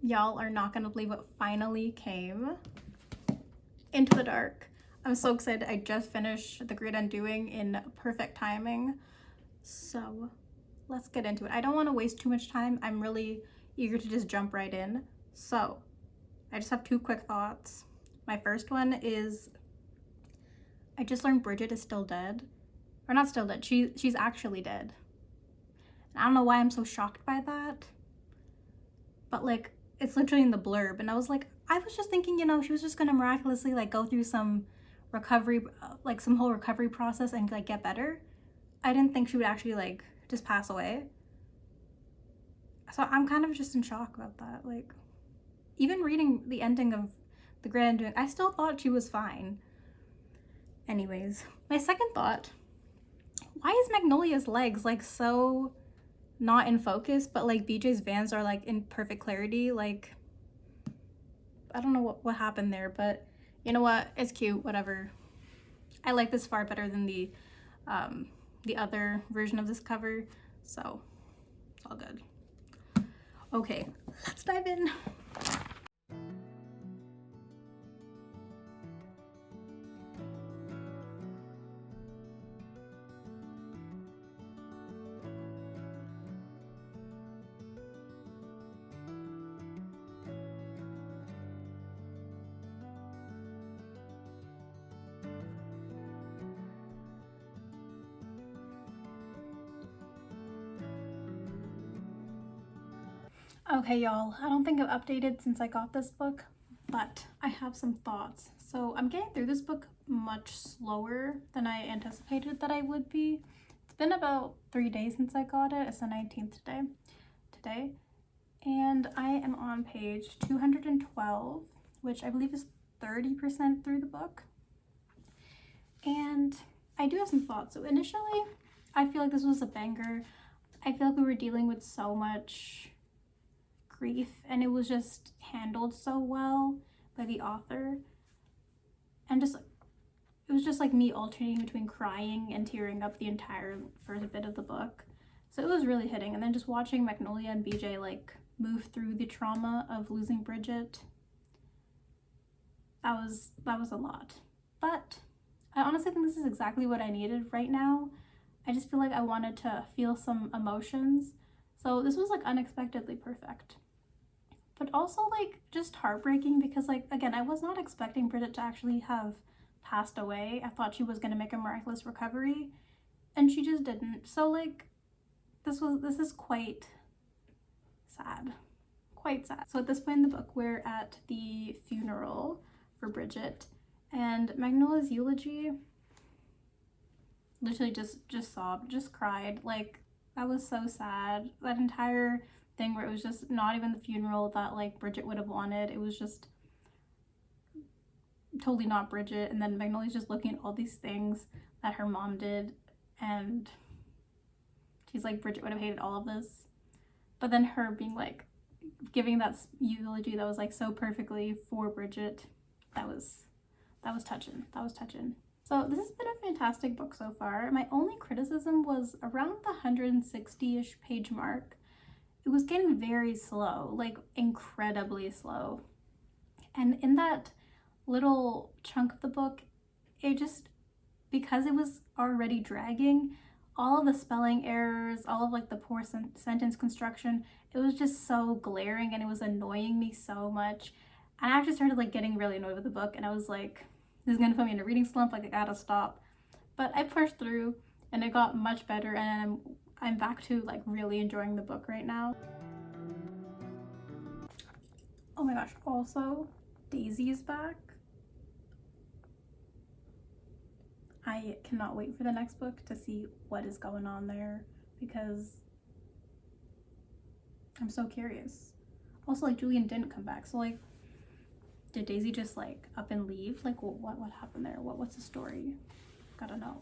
Y'all are not gonna believe what finally came. Into the Dark. I'm so excited. I just finished The Great Undoing in perfect timing. So let's get into it. I don't want to waste too much time. I'm really eager to just jump right in. So I just have two quick thoughts. My first one is I just learned Bridget is still dead. Or not still dead. She's actually dead. I don't know why I'm so shocked by that. But like, it's literally in the blurb. And I was just thinking, you know, she was just gonna miraculously like go through some recovery, like some whole recovery process and like get better. I didn't think she would actually like just pass away. So I'm kind of just in shock about that. Like, even reading the ending of The Great Undoing, I still thought she was fine. Anyways, my second thought, why is Magnolia's legs like so not in focus, but like BJ's Vans are like in perfect clarity? Like, I don't know what happened there, but you know what? It's cute, whatever. I like this far better than the other version of this cover, so it's all good. Okay, let's dive in. Okay, y'all, I don't think I've updated since I got this book, but I have some thoughts. So I'm getting through this book much slower than I anticipated that I would be. It's been about 3 days since I got it. It's the 19th today. And I am on page 212, which I believe is 30% through the book. And I do have some thoughts. So initially, I feel like this was a banger. I feel like we were dealing with so much grief and it was just handled so well by the author. And just, it was just like me alternating between crying and tearing up the entire first bit of the book. So it was really hitting. And then just watching Magnolia and BJ like move through the trauma of losing Bridget, that was a lot. But I honestly think this is exactly what I needed right now. I just feel like I wanted to feel some emotions. So this was like unexpectedly perfect. But also like just heartbreaking because like, again, I was not expecting Bridget to actually have passed away. I thought she was going to make a miraculous recovery and she just didn't. So like, this is quite sad. Quite sad. So at this point in the book, we're at the funeral for Bridget, and Magnolia's eulogy, literally just sobbed, just cried. Like, that was so sad. That entire thing where it was just not even the funeral that like Bridget would have wanted. It was just totally not Bridget. And then Magnolia's just looking at all these things that her mom did, and she's like, Bridget would have hated all of this. But then her being like, giving that eulogy that was like so perfectly for Bridget, that was touching. That was touching. So this has been a fantastic book so far. My only criticism was around the 160-ish page mark. It was getting very slow, like incredibly slow. And in that little chunk of the book, it just, because it was already dragging, all of the spelling errors, all of like the poor sentence construction, it was just so glaring and it was annoying me so much. And I actually started like getting really annoyed with the book, and I was like, this is gonna put me in a reading slump, like I gotta stop. But I pushed through and it got much better, and I'm back to like really enjoying the book right now. Oh my gosh, also Daisy is back. I cannot wait for the next book to see what is going on there because I'm so curious. Also, like, Julian didn't come back, so like, did Daisy just like up and leave? Like, what happened there? What's the story? Gotta know.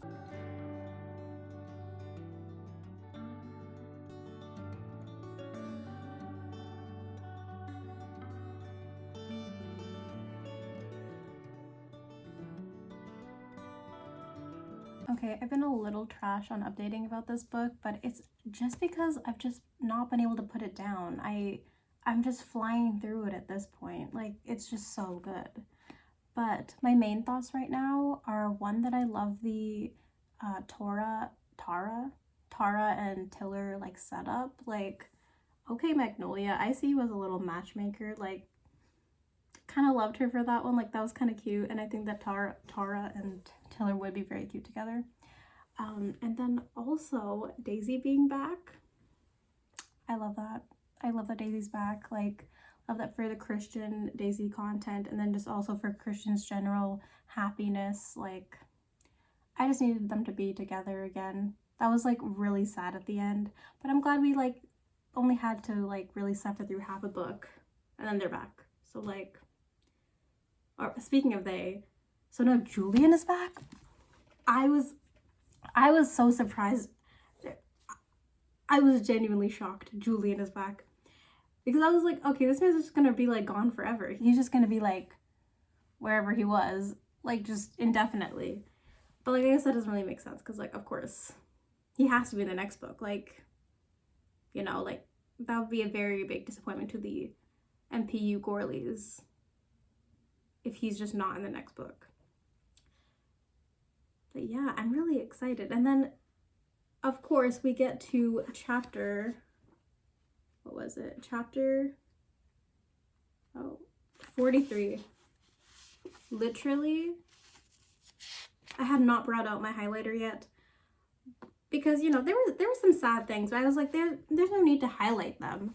Okay, I've been a little trash on updating about this book, but it's just because I've just not been able to put it down. I I'm just flying through it at this point. Like, it's just so good. But my main thoughts right now are, one, that I love the Tara and Tiller like setup. Like, okay, Magnolia, I see you as a little matchmaker. Like, kind of loved her for that one. Like, that was kind of cute, and I think that Tara and Tiller would be very cute together. And then also Daisy being back. I love that. I love that Daisy's back. Like, love that for the Christian Daisy content, and then just also for Christian's general happiness. Like, I just needed them to be together again. That was like really sad at the end, but I'm glad we like only had to like really suffer through half a book, and then they're back. So like, speaking of so now Julian is back. I was so surprised. I was genuinely shocked Julian is back, because I was like, okay, this man's just gonna be like gone forever. He's just gonna be like wherever he was, like just indefinitely. But like, I guess that doesn't really make sense, because like, of course he has to be in the next book. Like, you know, like that would be a very big disappointment to the MPU Gorleys if he's just not in the next book. But yeah, I'm really excited. And then of course we get to chapter, what was it? Chapter 43. Literally, I had not brought out my highlighter yet, because, you know, there were some sad things, but I was like, there's no need to highlight them.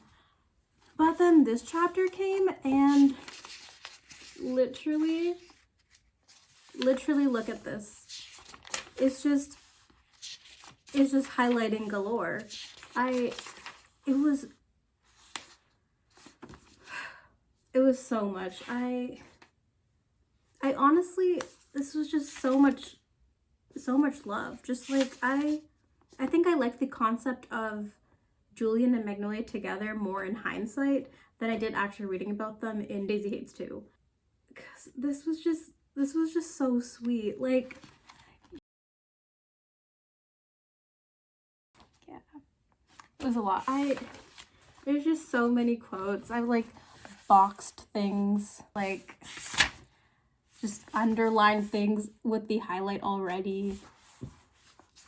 But then this chapter came, and literally look at this. It's just highlighting galore. It was so much. I honestly, this was just so much love. Just like, I think I like the concept of Julian and Magnolia together more in hindsight than I did actually reading about them in Daisy Hates 2. Because this was just so sweet. Like, yeah, it was a lot. There's just so many quotes. I've like boxed things, like just underlined things with the highlight already.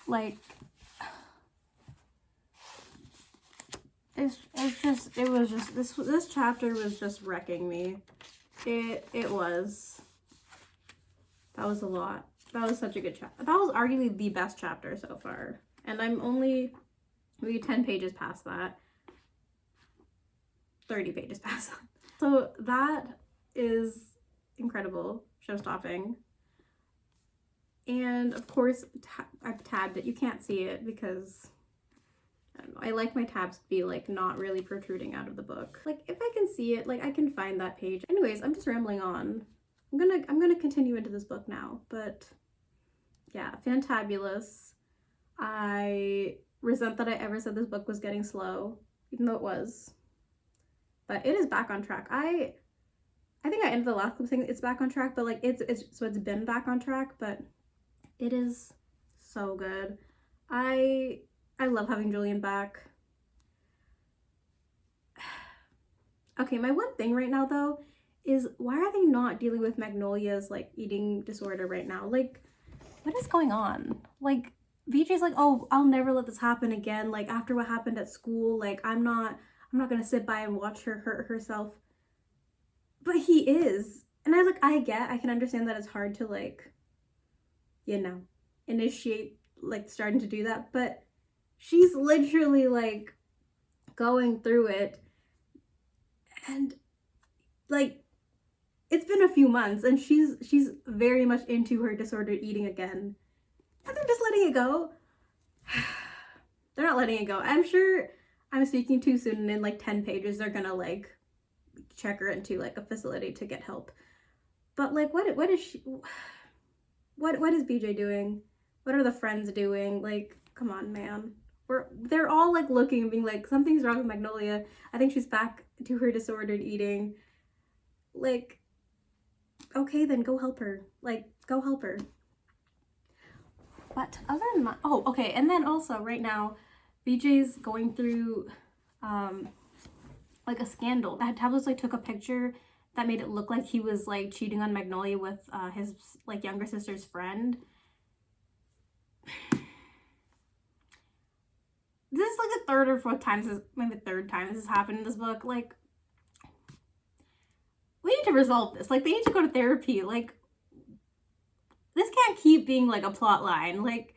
Like, this chapter was just wrecking me. It was. That was a lot. That was such a good chapter. That was arguably the best chapter so far. And I'm only maybe 10 pages past that. 30 pages past that. So that is incredible. Show-stopping. And of course, I've tabbed it. You can't see it because I don't know. I like my tabs to be like not really protruding out of the book. Like, if I can see it, like I can find that page. Anyways, I'm just rambling on. I'm gonna continue into this book now, but yeah, fantabulous. I resent that I ever said this book was getting slow, even though it was. But it is back on track. I think I ended the last clip saying it's back on track, but like it's been back on track, but it is so good. I love having Julian back. Okay, my one thing right now though is, why are they not dealing with Magnolia's like eating disorder right now? Like, what is going on? Like, VJ's like, oh, I'll never let this happen again. Like, after what happened at school, like I'm not gonna sit by and watch her hurt herself. But he is. And I can understand that it's hard to like, you know, initiate like starting to do that, but she's literally like going through it, and like it's been a few months and she's very much into her disordered eating again, and they're just letting it go. They're not letting it go. I'm sure I'm speaking too soon, and in like 10 pages they're gonna like check her into like a facility to get help. But like, what is she, what is BJ doing? What are the friends doing? Like, come on, man. They're all like looking and being like, something's wrong with Magnolia. I think she's back to her disordered eating. Like, okay, then go help her. Like, go help her. But other than that, oh, okay, and then also right now, BJ's going through like a scandal. That Tablos like took a picture that made it look like he was like cheating on Magnolia with his like younger sister's friend. This is like the third or fourth time, maybe the third time this has happened in this book. Like, we need to resolve this. Like, they need to go to therapy. Like, this can't keep being like a plot line. Like,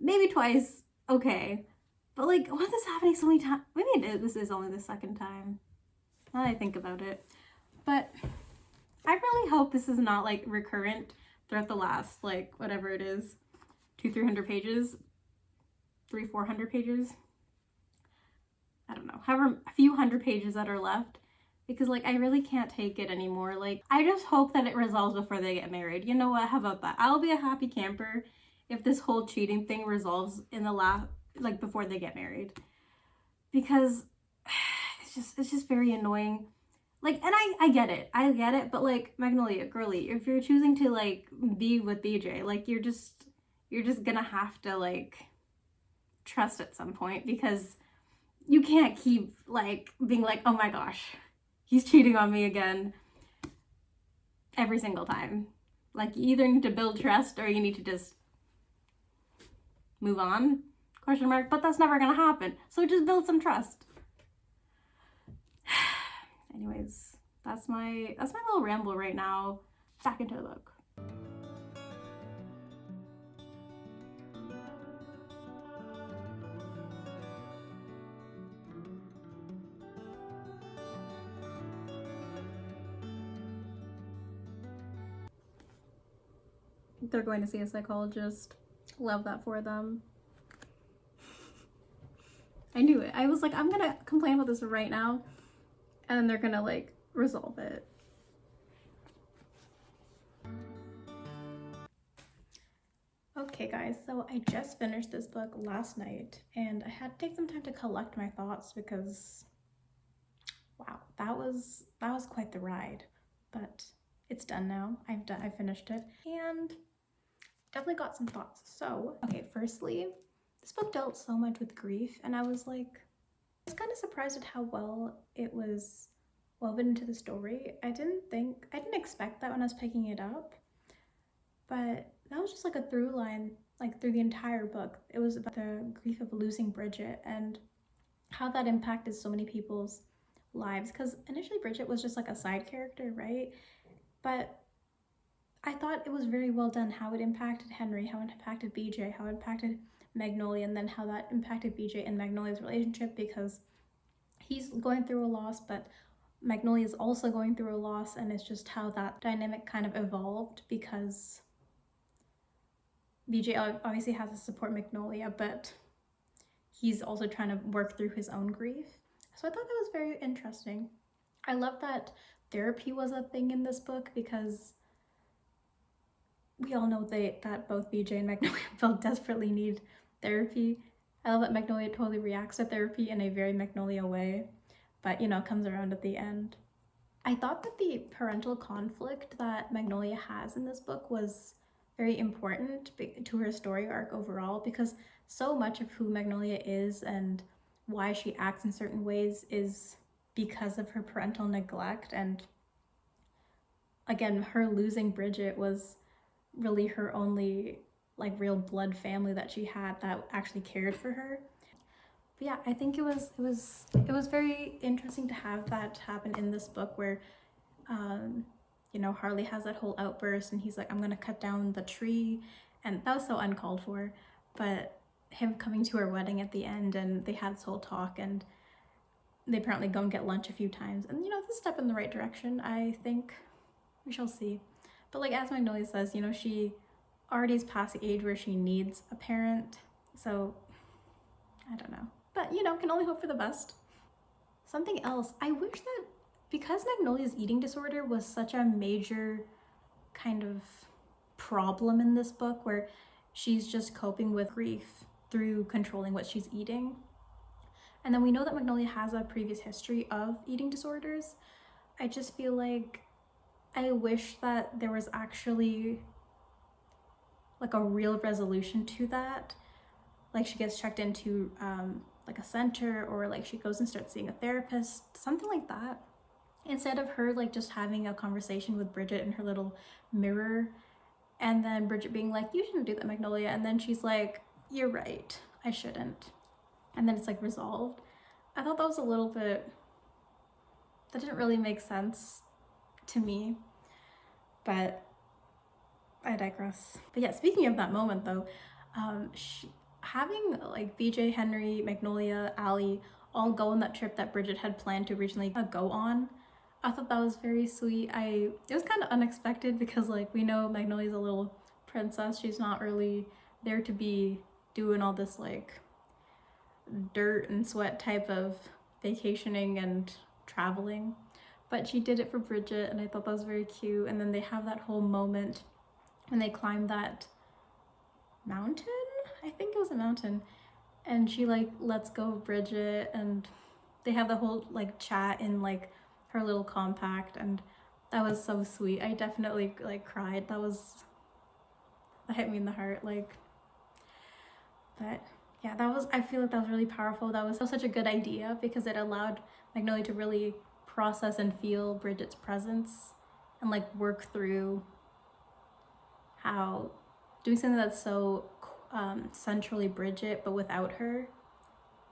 maybe twice, okay. But like, why is this happening so many times? Maybe this is only the second time, now that I think about it. But I really hope this is not like recurrent throughout the last, like, whatever it is, 200-300 pages, 300-400 pages. I don't know, however a few hundred pages that are left, because like I really can't take it anymore. Like, I just hope that it resolves before they get married. You know what, how about that? I'll be a happy camper if this whole cheating thing resolves in the last, like, before they get married, because it's just very annoying. Like, and I get it, but like, Magnolia, girly, if you're choosing to like be with BJ, like, you're just gonna have to like trust at some point, because you can't keep like being like, oh my gosh, he's cheating on me again every single time. Like, you either need to build trust or you need to just move on, question mark, but that's never gonna happen. So just build some trust. Anyways, that's my little ramble right now. Back into the book. They're going to see a psychologist. Love that for them. I knew it. I was like, I'm gonna complain about this right now, and then they're gonna like resolve it. Okay guys, so I just finished this book last night, and I had to take some time to collect my thoughts because, wow, that was quite the ride. But it's done now. I've finished it, and definitely got some thoughts. So, okay, firstly, this book dealt so much with grief, and I was kind of surprised at how well it was woven into the story. I didn't expect that when I was picking it up, but that was just like a through line, like through the entire book. It was about the grief of losing Bridget and how that impacted so many people's lives, because initially Bridget was just like a side character, right? But I thought it was very well done how it impacted Henry, how it impacted BJ, how it impacted Magnolia, and then how that impacted BJ and Magnolia's relationship, because he's going through a loss, but Magnolia is also going through a loss, and it's just how that dynamic kind of evolved, because BJ obviously has to support Magnolia, but he's also trying to work through his own grief. So I thought that was very interesting. I love that therapy was a thing in this book, because we all know that both BJ and Magnolia both desperately need therapy. I love that Magnolia totally reacts to therapy in a very Magnolia way, but you know, comes around at the end. I thought that the parental conflict that Magnolia has in this book was very important to her story arc overall, because so much of who Magnolia is and why she acts in certain ways is because of her parental neglect. And again, her losing Bridget was really her only like real blood family that she had that actually cared for her. But yeah, I think it was very interesting to have that happen in this book, where you know, Harley has that whole outburst and he's like, I'm gonna cut down the tree, and that was so uncalled for. But him coming to her wedding at the end, and they had this whole talk, and they apparently go and get lunch a few times, and you know, it's a step in the right direction. I think we shall see. But like, as Magnolia says, you know, she already is past the age where she needs a parent, so I don't know, but you know, can only hope for the best. Something else, I wish that, because Magnolia's eating disorder was such a major kind of problem in this book, where she's just coping with grief through controlling what she's eating, and then we know that Magnolia has a previous history of eating disorders, I just feel like I wish that there was actually like a real resolution to that. Like, she gets checked into like a center, or like she goes and starts seeing a therapist, something like that. Instead of her like just having a conversation with Bridget in her little mirror, and then Bridget being like, you shouldn't do that, Magnolia, and then she's like, you're right, I shouldn't, and then it's like resolved. I thought that was a little bit, that didn't really make sense to me, but I digress. But yeah, speaking of that moment though, having like BJ, Henry, Magnolia, Allie all go on that trip that Bridget had planned to originally go on, I thought that was very sweet. It was kind of unexpected because like we know Magnolia's a little princess. She's not really there to be doing all this like dirt and sweat type of vacationing and traveling, but she did it for Bridget, and I thought that was very cute. And then they have that whole moment when they climb that mountain, I think it was a mountain, and she like lets go of Bridget, and they have the whole like chat in like her little compact, and that was so sweet. I definitely like cried. That hit me in the heart, like. But yeah, I feel like that was really powerful. That was such a good idea because it allowed Magnolia to really process and feel Bridget's presence and like work through how doing something that's so centrally Bridget but without her,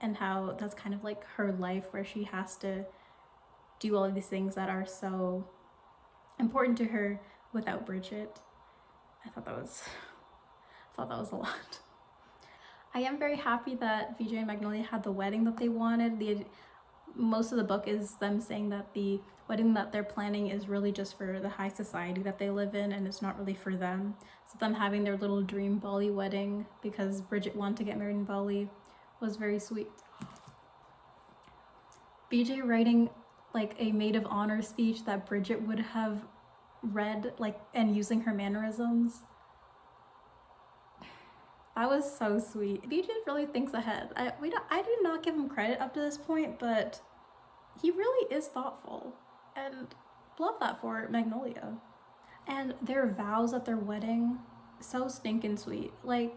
and how that's kind of like her life where she has to do all of these things that are so important to her without Bridget. I thought that was a lot. I am very happy that BJ and Magnolia had the wedding that they wanted. Most of the book is them saying that the wedding that they're planning is really just for the high society that they live in, and it's not really for them. So them having their little dream Bali wedding because Bridget wanted to get married in Bali was very sweet. BJ writing like a maid of honor speech that Bridget would have read, like, and using her mannerisms. That was so sweet. BJ really thinks ahead. I did not give him credit up to this point, but he really is thoughtful, and love that for Magnolia. And their vows at their wedding, so stinking sweet. Like,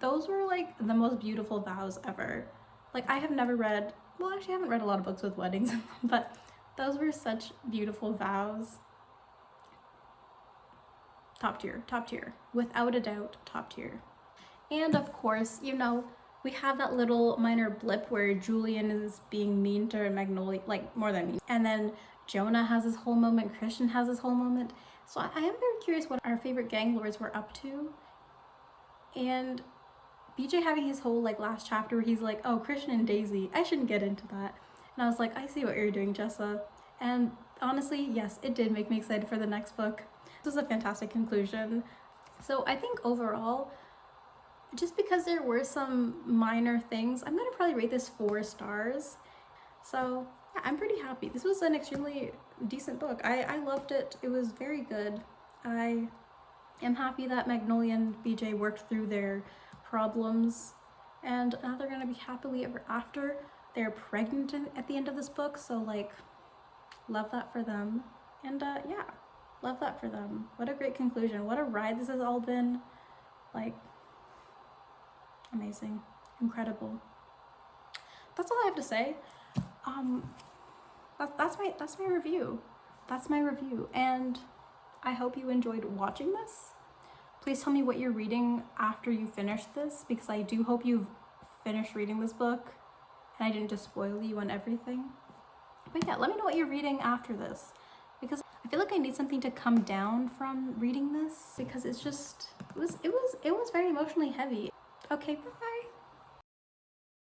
those were like the most beautiful vows ever. Like, I have never read, well, actually I haven't read a lot of books with weddings, but those were such beautiful vows. Top tier, without a doubt, top tier. And of course, you know, we have that little minor blip where Julian is being mean to Magnolia, like more than mean. And then Jonah has his whole moment, Christian has his whole moment. So I am very curious what our favorite gang lords were up to. And BJ having his whole like last chapter where he's like, oh, Christian and Daisy, I shouldn't get into that. And I was like, I see what you're doing, Jessa. And honestly, yes, it did make me excited for the next book. This was a fantastic conclusion. So I think overall, just because there were some minor things, I'm gonna probably rate this 4 stars. So yeah, I'm pretty happy. This was an extremely decent book. I loved it. It was very good. I am happy that Magnolia and BJ worked through their problems, and now they're gonna be happily ever after. They're pregnant at the end of this book, so like, love that for them. And yeah, love that for them. What a great conclusion. What a ride this has all been. Like, amazing, incredible. That's all I have to say. That's my review. That's my review, and I hope you enjoyed watching this. Please tell me what you're reading after you finish this, because I do hope you've finished reading this book and I didn't just spoil you on everything. But yeah, let me know what you're reading after this, because I feel like I need something to come down from reading this, because it's just, it was very emotionally heavy. Okay, bye.